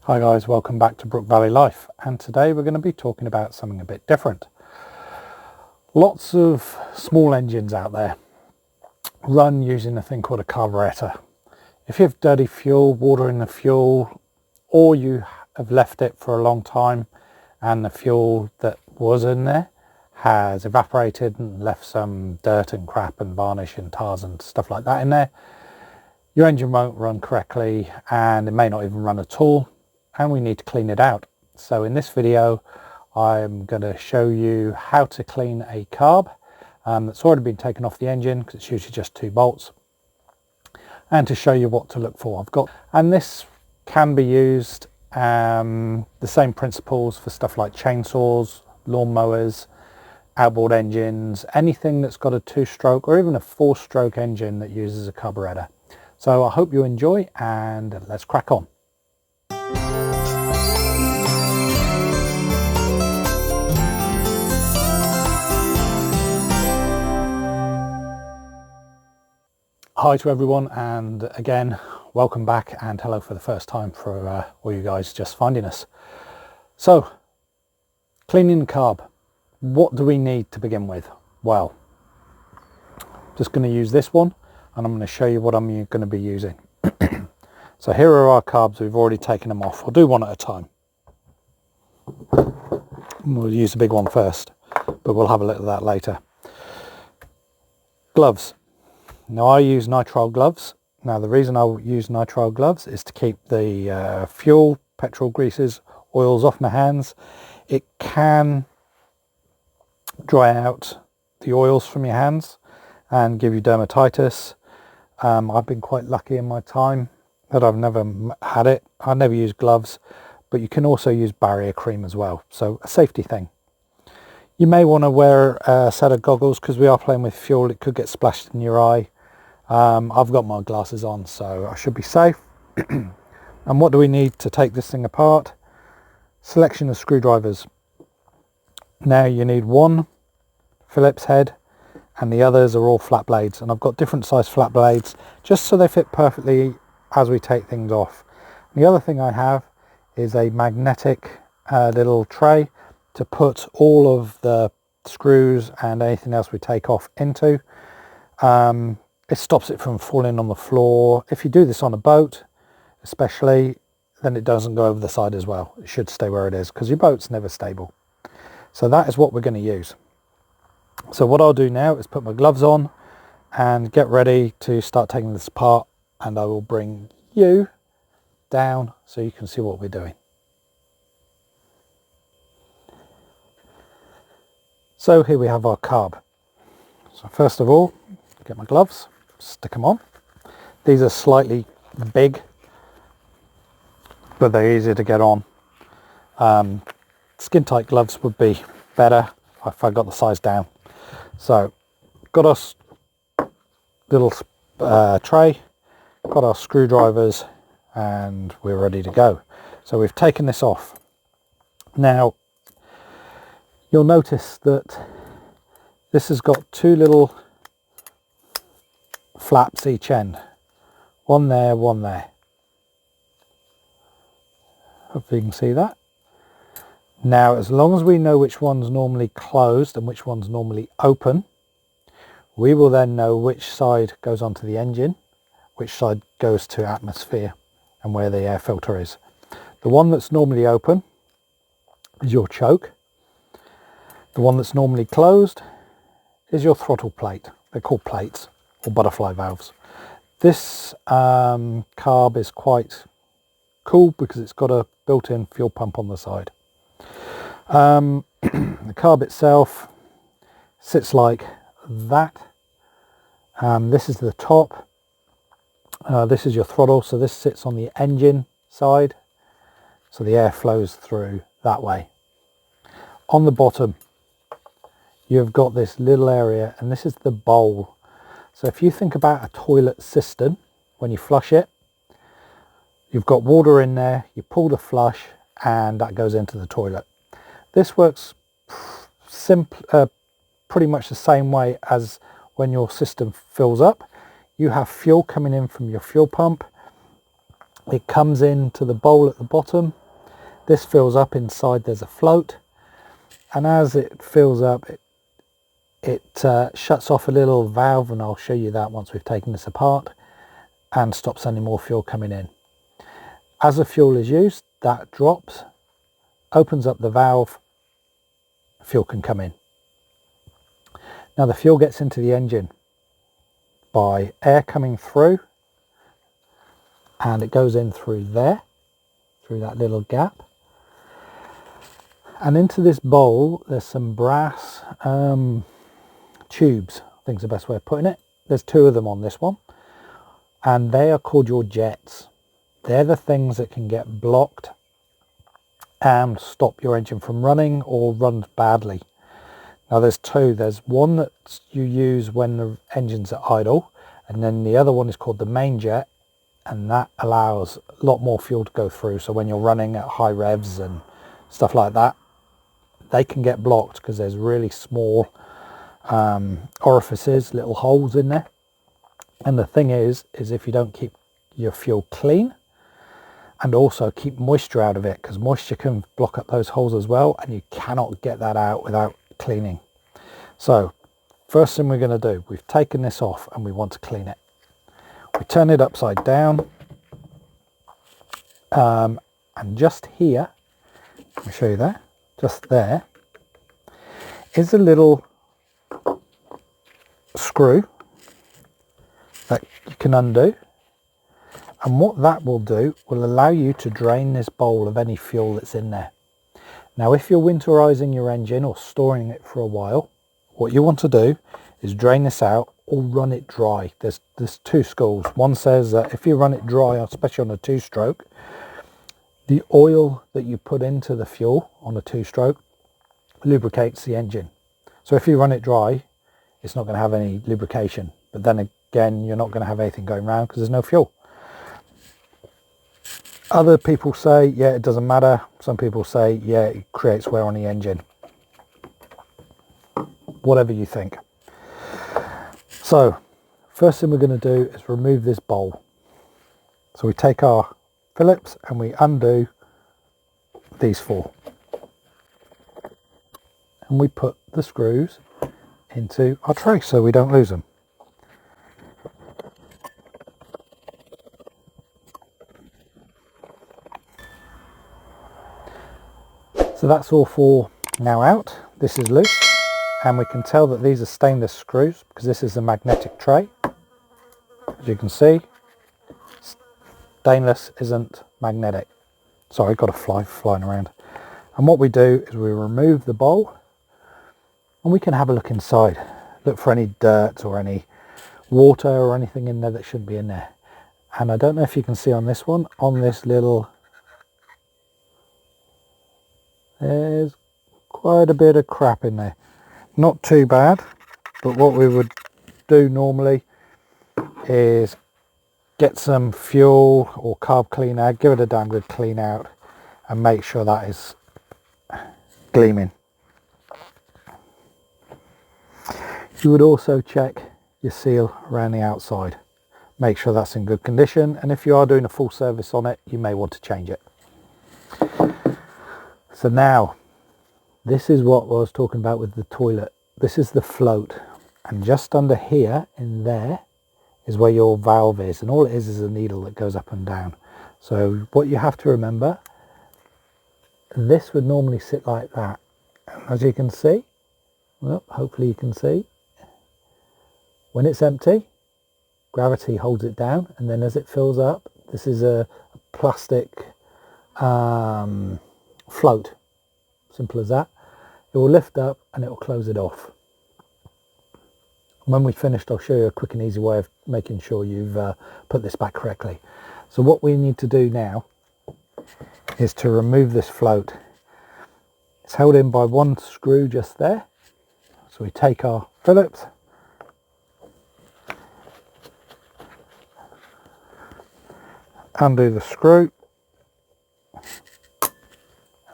Hi guys, welcome back to Brook Valley Life, and today we're going to be talking about something a bit different. Lots of small engines out there run using a thing called a carburetor. If you have dirty fuel, water in the fuel, or you have left it for a long time and the fuel that was in there has evaporated and left some dirt and crap and varnish and tars and stuff like that in there, your engine won't run correctly and it may not even run at all, and we need to clean it out. So in this video I'm going to show you how to clean a carb that's already been taken off the engine, because it's usually just 2 bolts, and to show you what to look for. And this can be used the same principles for stuff like chainsaws, lawnmowers, outboard engines, anything that's got a 2-stroke or even a 4-stroke engine that uses a carburetor. So I hope you enjoy, and let's crack on. Hi to everyone, and again welcome back, and hello for the first time for all you guys just finding us. So cleaning the carb, what do we need to begin with? Well, just going to use this one, and I'm going to show you what I'm going to be using. So here are our carbs. We've already taken them off. I'll do one at a time. We'll use the big one first, but we'll have a look at that later. Gloves. Now I use nitrile gloves. Now the reason I use nitrile gloves is to keep the fuel, petrol greases, oils off my hands. It can dry out the oils from your hands and give you dermatitis. I've been quite lucky in my time that I've never had it. I never use gloves, but you can also use barrier cream as well. So a safety thing. You may want to wear a set of goggles because we are playing with fuel. It could get splashed in your eye. I've got my glasses on, so I should be safe. And what do we need to take this thing apart? Selection of screwdrivers. Now you need one Phillips head, and the others are all flat blades, and I've got different size flat blades just so they fit perfectly as we take things off. The other thing I have is a magnetic little tray to put all of the screws and anything else we take off into. It stops it from falling on the floor. If you do this on a boat especially, then it doesn't go over the side as well. It should stay where it is, because your boat's never stable. So that is what we're going to use. So what I'll do now is put my gloves on and get ready to start taking this apart, and I will bring you down so you can see what we're doing. So here we have our carb. So first of all, get my gloves, stick them on. These are slightly big, but they're easier to get on. Skin tight gloves would be better if I got the size down. So got our little tray, got our screwdrivers, and we're ready to go. So we've taken this off. Now you'll notice that this has got 2 little flaps each end. One there, one there. Hopefully you can see that. Now, as long as we know which one's normally closed and which one's normally open, we will then know which side goes onto the engine, which side goes to atmosphere, and where the air filter is. The one that's normally open is your choke. The one that's normally closed is your throttle plate. They're called plates, or butterfly valves. This carb is quite cool because it's got a built-in fuel pump on the side. The carb itself sits like that. This is the top. This is your throttle, so this sits on the engine side, so the air flows through that way. On the bottom you've got this little area, and this is the bowl. So if you think about a toilet cistern, when you flush it, you've got water in there, you pull the flush, and that goes into the toilet. This works pretty much the same way as when your system fills up. You have fuel coming in from your fuel pump, It comes into the bowl at the bottom. This fills up. Inside there's a float, and as it fills up, it shuts off a little valve, and I'll show you that once we've taken this apart, and stops any more fuel coming in. As the fuel is used, that drops, opens up the valve, fuel can come in. Now the fuel gets into the engine by air coming through, and it goes in through there, through that little gap, and into this bowl there's some brass tubes, I think is the best way of putting it. There's 2 of them on this one, and they are called your jets. They're the things that can get blocked and stop your engine from running or runs badly. Now there's 2. There's one that you use when the engine's at idle, and then the other one is called the main jet, and that allows a lot more fuel to go through. So when you're running at high revs and stuff like that, they can get blocked because there's really small orifices, little holes in there. And the thing is if you don't keep your fuel clean, and also keep moisture out of it, because moisture can block up those holes as well, and you cannot get that out without cleaning. So first thing we're going to do, we've taken this off and we want to clean it. We turn it upside down, and just here, let me show you that, just there is a little screw that you can undo. And what that will do will allow you to drain this bowl of any fuel that's in there. Now, if you're winterizing your engine or storing it for a while, what you want to do is drain this out or run it dry. There's 2 schools. One says that if you run it dry, especially on a 2-stroke, the oil that you put into the fuel on a 2-stroke lubricates the engine. So if you run it dry, it's not going to have any lubrication. But then again, you're not going to have anything going around because there's no fuel. Other people say, yeah, it doesn't matter. Some people say, yeah, it creates wear on the engine. Whatever you think. So, first thing we're going to do is remove this bowl. So we take our Phillips and we undo these 4. And we put the screws into our tray so we don't lose them. So that's all 4 now out. This is loose, and we can tell that these are stainless screws because this is a magnetic tray. As you can see, stainless isn't magnetic. Sorry, got a fly flying around. And what we do is we remove the bowl, and we can have a look inside. Look for any dirt or any water or anything in there that shouldn't be in there. And I don't know if you can see on this one, on this little, there's quite a bit of crap in there. Not too bad, but what we would do normally is get some fuel or carb cleaner, give it a damn good clean out, and make sure that is gleaming. You would also check your seal around the outside. Make sure that's in good condition, and if you are doing a full service on it, you may want to change it. So now, this is what I was talking about with the toilet. This is the float, and just under here in there is where your valve is, and all it is a needle that goes up and down. So what you have to remember, this would normally sit like that. And as you can see, well, hopefully you can see, when it's empty, gravity holds it down, and then as it fills up, this is a plastic float, simple as that. It will lift up and it will close it off. When we've finished, I'll show you a quick and easy way of making sure you've put this back correctly. So what we need to do now is to remove this float. It's held in by 1 screw just there. So we take our Phillips, undo the screw,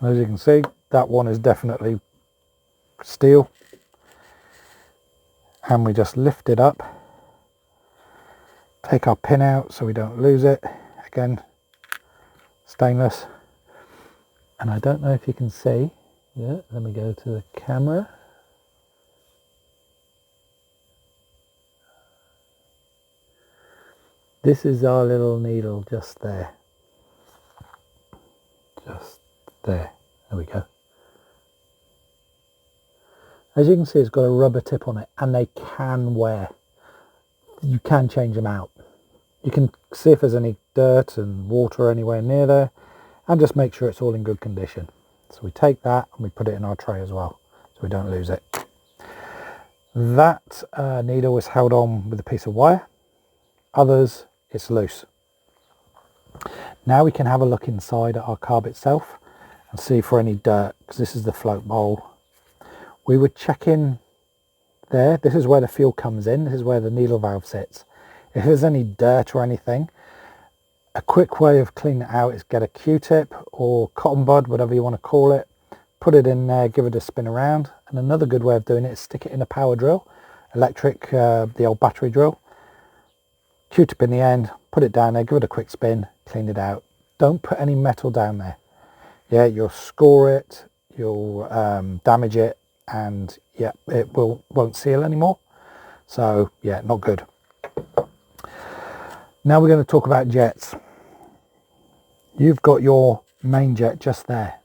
and as you can see, that one is definitely steel, and we just lift it up, take our pin out so we don't lose it. Again, stainless. And I don't know if you can see, yeah, let me go to the camera. This is our little needle just there. Just there. There we go. As you can see, it's got a rubber tip on it, and they can wear. You can change them out. You can see if there's any dirt and water anywhere near there, and just make sure it's all in good condition. So we take that and we put it in our tray as well, so we don't lose it. That needle is held on with a piece of wire. Others, it's loose. Now we can have a look inside at our carb itself and see for any dirt, because this is the float bowl. We would check in there. This is where the fuel comes in. This is where the needle valve sits. If there's any dirt or anything, a quick way of cleaning it out is get a Q-tip or cotton bud, whatever you want to call it, put it in there, give it a spin around. And another good way of doing it is stick it in a power drill, electric, the old battery drill. Q-tip in the end, put it down there, give it a quick spin, clean it out. Don't put any metal down there. Yeah, you'll score it, you'll damage it, and yeah, it won't seal anymore. So yeah, not good. Now we're going to talk about jets. You've got your main jet just there.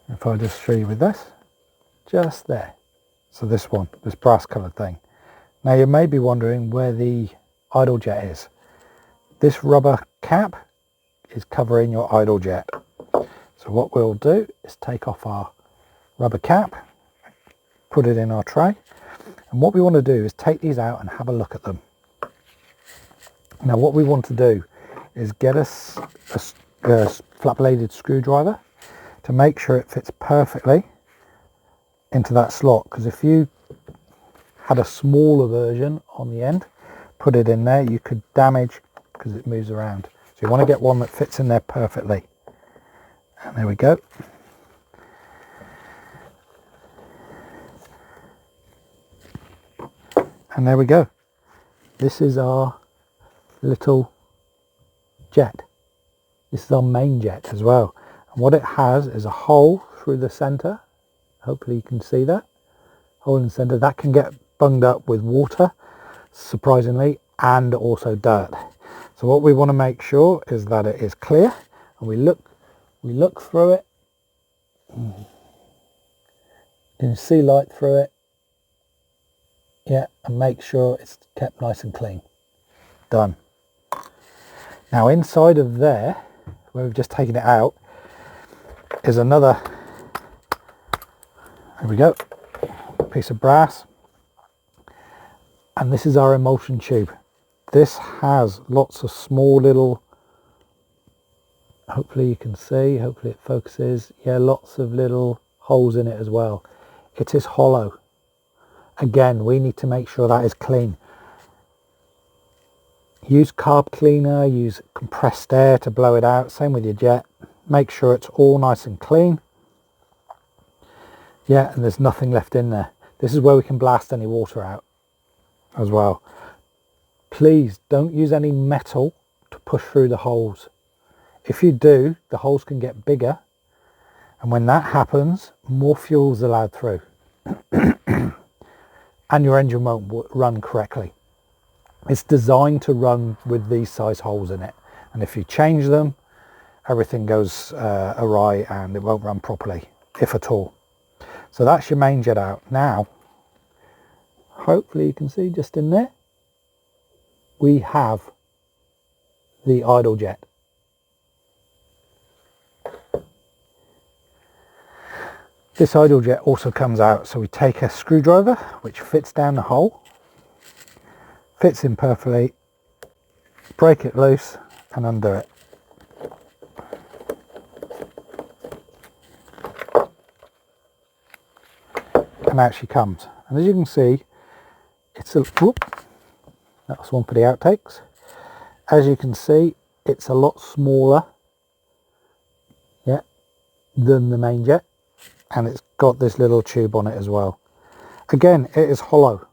If I just show you with this, just there. So this one, this brass coloured thing. Now you may be wondering where the idle jet is. This rubber cap is covering your idle jet. So what we'll do is take off our rubber cap, put it in our tray, and what we want to do is take these out and have a look at them. Now what we want to do is get us a flat bladed screwdriver to make sure it fits perfectly into that slot, because if you had a smaller version on the end, put it in there, you could damage because it moves around. So you want to get one that fits in there perfectly. And there we go. And there we go. This is our little jet. This is our main jet as well. And what it has is a hole through the center. Hopefully you can see that. Hole in the center. That can get bunged up with water, surprisingly, and also dirt. So what we want to make sure is that it is clear, and we look through it. You can see light through it. Yeah, and make sure it's kept nice and clean. Done. Now inside of there, where we've just taken it out, is another, there we go, piece of brass. And this is our emulsion tube. This has lots of small little, hopefully you can see, hopefully it focuses, yeah, lots of little holes in it as well. It is hollow. Again, we need to make sure that is clean. Use carb cleaner, use compressed air to blow it out, same with your jet. Make sure it's all nice and clean. Yeah, and there's nothing left in there. This is where we can blast any water out as well. Please don't use any metal to push through the holes. If you do, the holes can get bigger, and when that happens, more fuel is allowed through. And your engine won't run correctly. It's designed to run with these size holes in it, and if you change them, everything goes awry and it won't run properly, if at all. So that's your main jet out. Now hopefully you can see just in there we have the idle jet. This idle jet also comes out, so we take a screwdriver which fits down the hole, fits in perfectly, break it loose and undo it. And out she comes. And as you can see, it's a, whoop, that's one for the outtakes. As you can see, it's a lot smaller, yeah, than the main jet. And it's got this little tube on it as well. Again, it is hollow.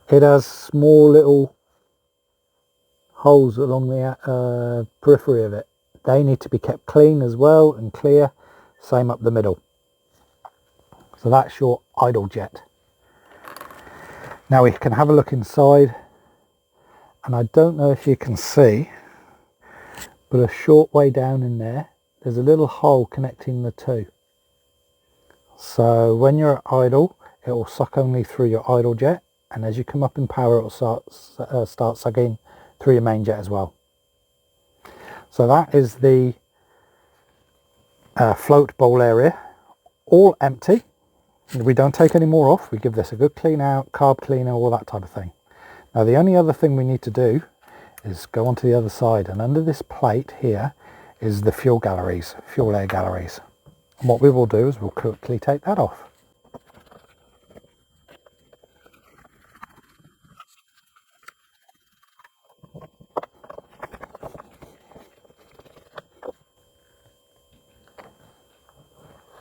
It has small little holes along the periphery of it. They need to be kept clean as well and clear. Same up the middle. So that's your idle jet. Now we can have a look inside, and I don't know if you can see, but a short way down in there, there's a little hole connecting the two. So when you're at idle, it will suck only through your idle jet, and as you come up in power, it will start sucking through your main jet as well. So that is the float bowl area, all empty. We don't take any more off. We give this a good clean out, carb cleaner, all that type of thing. Now the only other thing we need to do is go onto the other side, and under this plate here is the fuel galleries, fuel air galleries. And what we will do is we'll quickly take that off.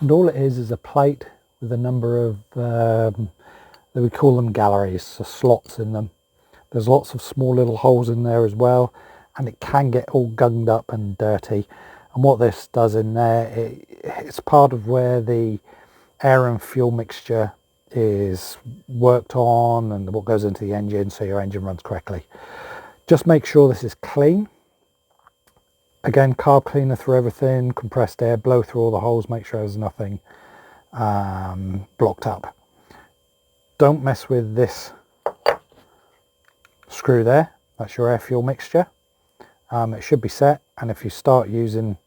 And all it is a plate with a number of, we call them galleries, so slots in them. There's lots of small little holes in there as well, and it can get all gunged up and dirty. And what this does in there, it's part of where the air and fuel mixture is worked on and what goes into the engine so your engine runs correctly. Just make sure this is clean. Again, carb cleaner through everything, compressed air, blow through all the holes, make sure there's nothing blocked up. Don't mess with this screw there, that's your air fuel mixture. It should be set, and if you start using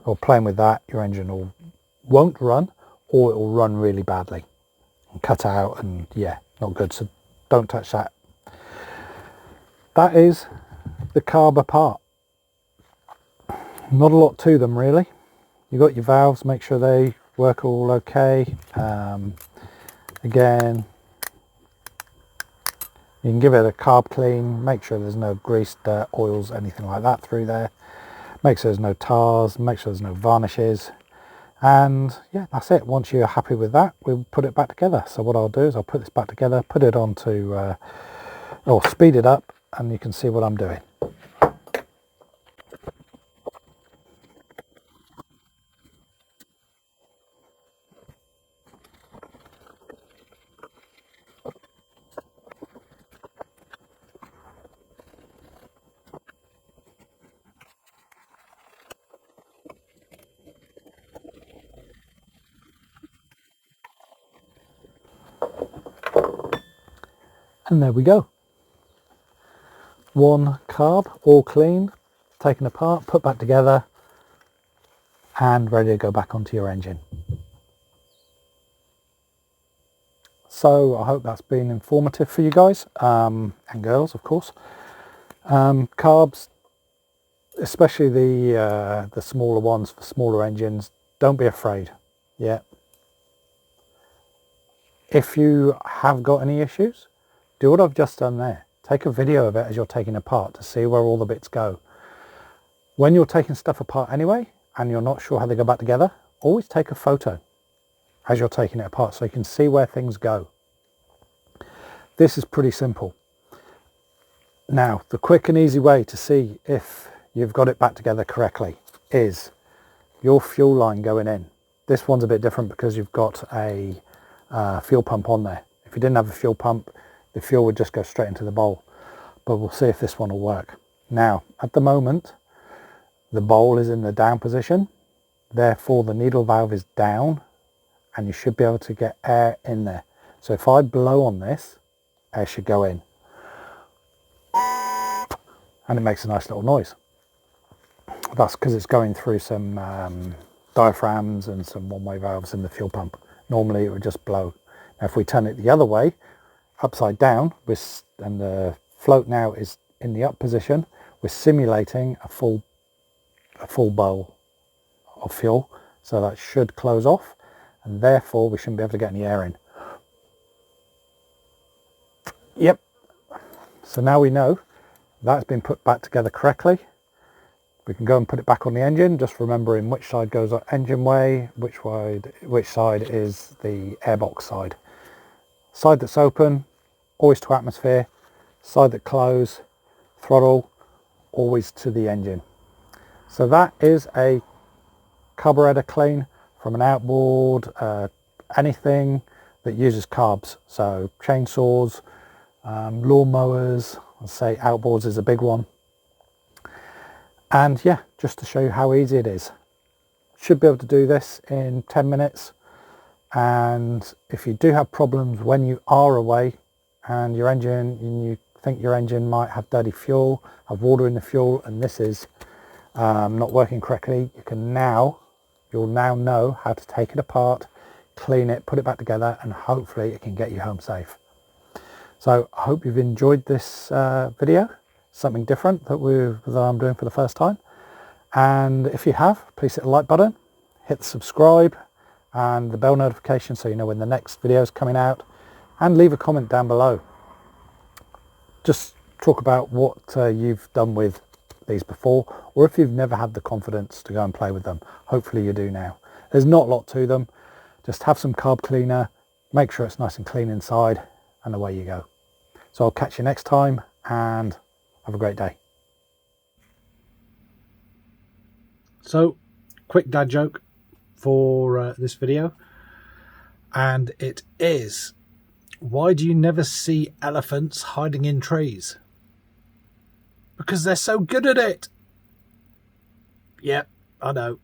or playing with that, your engine won't run, or it will run really badly and cut out, and yeah, not good. So don't touch that. That is the carb apart. Not a lot to them really. You got your valves, make sure they work all okay. Again, you can give it a carb clean, make sure there's no grease, dirt, oils, anything like that through there. Make sure there's no tars, make sure there's no varnishes. And yeah, that's it. Once you're happy with that, we'll put it back together. So what I'll do is I'll put this back together, put it onto, or speed it up, and you can see what I'm doing. And there we go. One carb, all clean, taken apart, put back together, and ready to go back onto your engine. So I hope that's been informative for you guys, and girls of course. Carbs, especially the smaller ones for smaller engines, don't be afraid. Yeah. If you have got any issues, do what I've just done there. Take a video of it as you're taking apart to see where all the bits go. When you're taking stuff apart anyway, and you're not sure how they go back together, always take a photo as you're taking it apart so you can see where things go. This is pretty simple. Now, the quick and easy way to see if you've got it back together correctly is your fuel line going in. This one's a bit different because you've got a fuel pump on there. If you didn't have a fuel pump, the fuel would just go straight into the bowl. But we'll see if this one will work. Now, at the moment, the bowl is in the down position. Therefore, the needle valve is down, and you should be able to get air in there. So if I blow on this, air should go in. And it makes a nice little noise. That's because it's going through some diaphragms and some one-way valves in the fuel pump. Normally it would just blow. Now if we turn it the other way, upside down, and the float now is in the up position, we're simulating a full bowl of fuel. So that should close off, and therefore we shouldn't be able to get any air in. Yep. So now we know that's been put back together correctly. We can go and put it back on the engine, just remembering which side goes engine way, which side is the airbox side. Side that's open, always to atmosphere. Side that close, throttle, always to the engine. So that is a carburetor clean from an outboard, anything that uses carbs. So chainsaws, lawnmowers, I'd say outboards is a big one. And yeah, just to show you how easy it is. Should be able to do this in 10 minutes. And if you do have problems when you are away and your engine, and you think your engine might have dirty fuel, have water in the fuel, and this is not working correctly, you'll now know how to take it apart, clean it, put it back together, and hopefully it can get you home safe. So I hope you've enjoyed this video, something different that I'm doing for the first time. And if you have, please hit the like button, hit the subscribe and the bell notification so you know when the next video is coming out, and leave a comment down below. Just talk about what you've done with these before, or if you've never had the confidence to go and play with them. Hopefully you do now. There's not a lot to them. Just have some carb cleaner, make sure it's nice and clean inside, and away you go. So I'll catch you next time, and have a great day. So, quick dad joke for this video, and it is, why do you never see elephants hiding in trees? Because they're so good at it. Yep, I know.